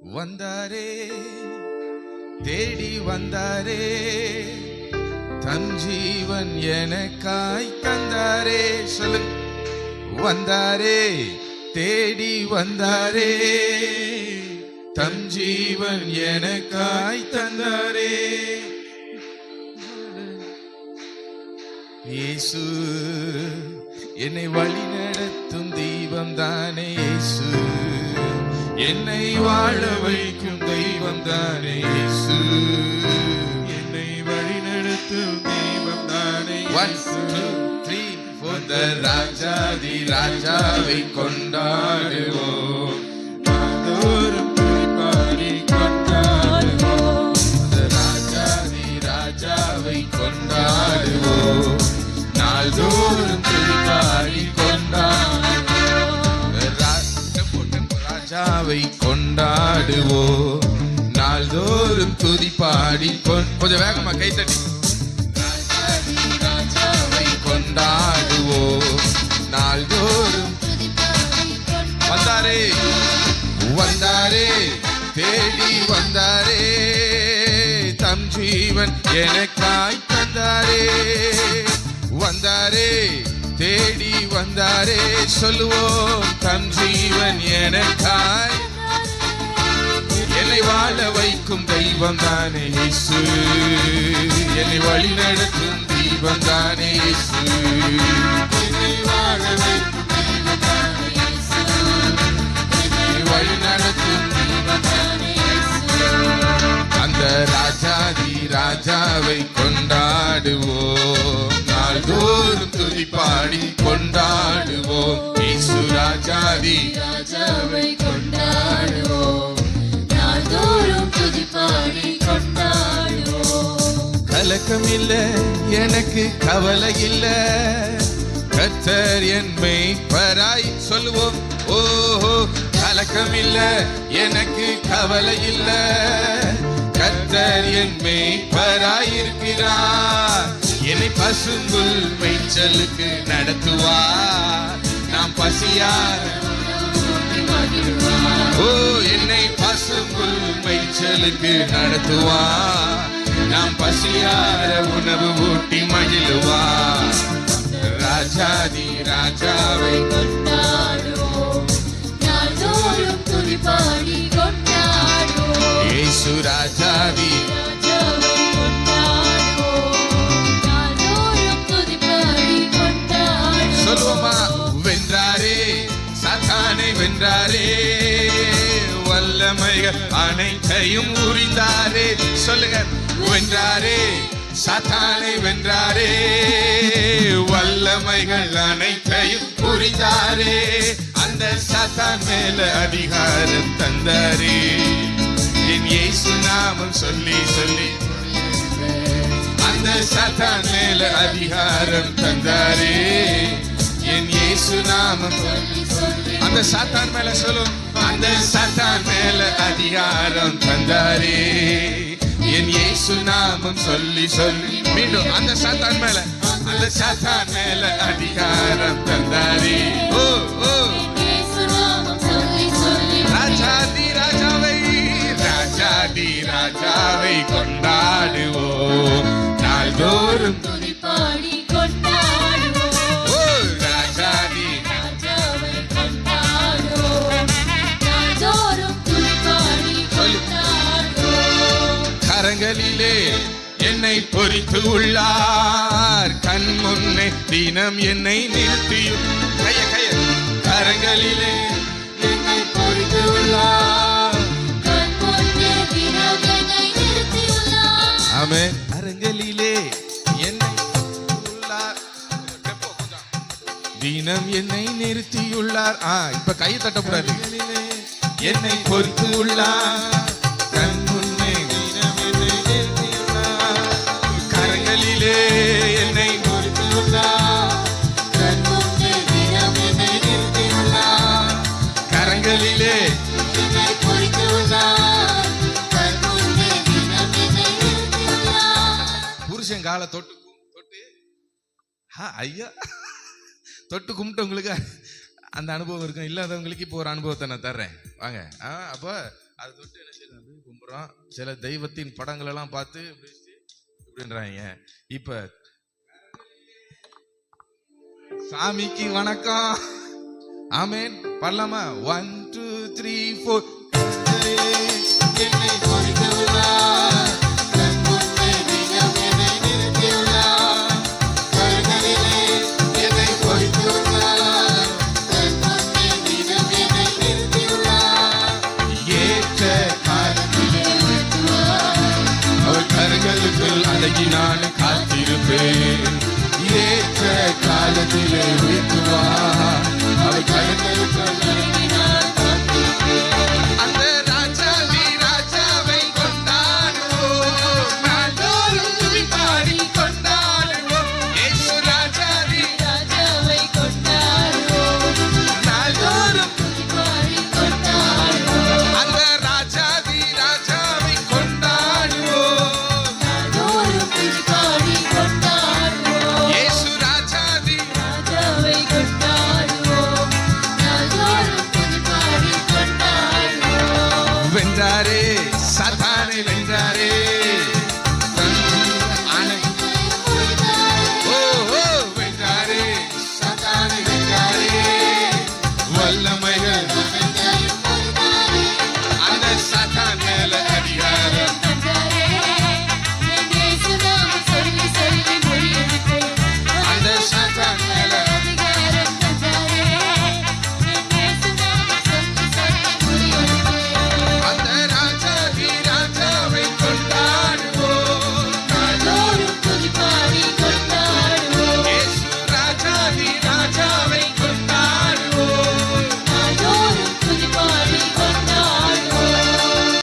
வந்தாரே, தேடி வந்தாரே, தன் ஜீவன் எனக்காய் தந்தாரே. சொல்லுங்க. வந்தாரே, தேடி வந்தாரே, தம் ஜீவன் எனக்காய் தந்தாரே. இயேசு என்னை வழி நடத்தும் தெய்வம் தானே. இயேசு என்னை வாழ வைக்கும் தெய்வம் தானே. இயேசு என்னை வழி நடத்தும் தெய்வம் தானே. 1 2 3 4 ராஜாதி ராஜாவை கொண்டாடுவோம், நாள்தோறும் துதிபாடி கொண்டாடுவோம். ராஜாதி ராஜாவை கொண்டாடுவோம், நாள்தோறும் துதிபாடி கொண்டாடுவோம். ராஜாவை கொண்டாடுவோம், நாள்தோறும் துதிபாடி. கொஞ்சம் வேகமா கைத்தட்டி. ராஜாவை கொண்டாடுவோம், நாள்தோறும். வந்தாரே, வந்தாரே, தேடி வந்தாரே, தம் ஜீவன் எனக்காய் தந்தாரே. வந்தாரே, தேடி வந்தாரே, சொல்லுவோம். தம் ஜீவன் எனக்காய் என்னை வாழ வைக்கும் தெய்வம் தானே. இயேசு என்னை வழி நடத்தும் தெய்வம் தானே. இயேசு என்னை வாழ வைக்கும் தெய்வம் தானே. இயேசு என்னை வழி நடத்தும் தெய்வம் தானே. அந்த ராஜாதி ராஜாவை கொண்டாடுவோம், நாள்தோறும் துதிபாடி கொண்டாடுவோம். இயேசு ராஜாதி ராஜாவை கொண்டாடுவோம், நாள்தோறும் துதிபாடி கொண்டாடுவோம். கலக்கம் இல்ல, எனக்கு கவலை இல்ல, கர்த்தர் என் மேய்ப்பராய். சொல்லுவோம். ஓஹோ, கலக்கம் இல்ல, எனக்கு கவலை இல்ல, கர்த்தர் என் மேய்ப்பராய் இருக்கிறார். என்னை பசும்புல் மேய்ச்சலுக்கு நடத்துவார், நாம் பசியார. ஓ, என்னை பசும்புல் மேய்ச்சலுக்கு நடத்துவார், நாம் பசியார உணவு ஊட்டி மகிழுவார். ராஜாதி ராஜாவை கொண்டாடுவோம், நாள்தோறும் துதிபாடி கொண்டாடுவோம். இயேசு ராஜாதி ராஜாவை கொண்டாடுவோம், நாள்தோறும் துதிபாடி கொண்டாடுவோம். சொல்லுவோமா. வென்றாரே, சாத்தானை வென்றாரே, வல்லமைகள் அனைத்தையும் உரிந்தாரே. சொல்லுங்க. வென்றாரே, சாத்தானை வென்றாரே, வல்லமைகள் அனைத்தையும் புரிந்தாரே. அந்த சாத்தான் மேல அதிகாரம் தந்தாரே. என் இயேசு நாமம் சொல்லி சொல்லி அந்த சாத்தான் மேல அதிகாரம் தந்தாரே. என் இயேசு நாமம் அந்த சாத்தான் மேல சொல்லும். அந்த சாத்தான் மேல அதிகாரம் தந்தாரே. என் இயேசு நாமம் சொல்லி சொல்லி மீண்டும் அந்த சாத்தான் மேல, அந்த சாத்தான் மேல அதிகாரம் தந்தாரே. ஓ ஓ, இயேசு நாமம் சொல்லி சொல்லி ராஜாதி ராஜாவை, ராஜாதி ராஜாவை கொண்டாடுவோம், நாள்தோறும். துதிபாடி கொண்டாடுவோம். ஓ, ராஜாதி ராஜாவை கொண்டாடுவோம், நாள்தோறும் துதிபாடி கொண்டாடுவோம். கரங்களிலே என்னை பொறித்து உள்ளார், கண் முன்னே தினம் என்னை நிறுத்தியும். கைய கைய. கரங்களிலே என்னை பொறித்து உள்ளார். கண் முன்னே தினம் என்னை நிறுத்தியுள்ளார். ஆமென். கரங்களிலே என்னை உள்ளார், தினம் என்னை நிறுத்தியுள்ளார். இப்ப கை தட்டக்கூடாது. என்னை பொறித்து உள்ளார், கண் முன்னே தினம் என்னை நிறுத்தியுள்ளார். கரங்களிலே என்னை பொறித்து உள்ளார், கண் முன்னே தினம் என்னை நிறுத்தியுள்ளார். கரங்களிலே என்னை பொறித்துள்ளார். கண் முன்னே தினம் என்னை நிறுத்தியுள்ளார். புருஷன் காலை தொட்டு தொட்டு ஐயா தொட்டு கும்பிட்டவங்களுக்கு அந்த அனுபவம் இருக்கும். இல்லாதவங்களுக்கு இப்போ ஒரு அனுபவத்தை நான் தர்றேன். வாங்க. அப்போ அதை தொட்டு என்ன செய்யணும் அப்படி கும்புறோம். சில தெய்வத்தின் படங்கள் எல்லாம் பார்த்து இப்படின்றாங்க. இப்ப சாமிக்கு வணக்கம், ஆமேன் பண்ணலாமா? 1 2 3 4. என்னை பொறுத்துள்ளார், கண் முன்னே தினம் என்னை நிறுத்தியுள்ளார். கருணையிலே என்னை பொறுத்துள்ளார், கண் முன்னே தினம் என்னை நிறுத்தியுள்ளார். ஏற்ற காலத்திலே உயர்த்துவார், அவர் கரங்களுக்குள் அடங்கி நான் காத்திருப்பேன். ஏற்ற காலத்திலே உயர்த்துவார், அவர் கரங்களுக்குள் அடங்கி நான் காத்திருப்பேன். அந்த ராஜாவை கொண்டாடுவோம், நாள்தோறும் துதி பாடி கொண்டாடுவோம். இயேசு ராஜாவை கொண்டாடுவோம், நாள்தோறும் துதி பாடி கொண்டாடுவோம். அந்த ராஜாவை கொண்டாடுவோம், நாள்தோறும் துதி பாடி கொண்டாடுவோம். இயேசு ராஜாவை கொண்டாடுவோம், நாள்தோறும் துதி பாடி கொண்டாடுவோம். வென்றாரே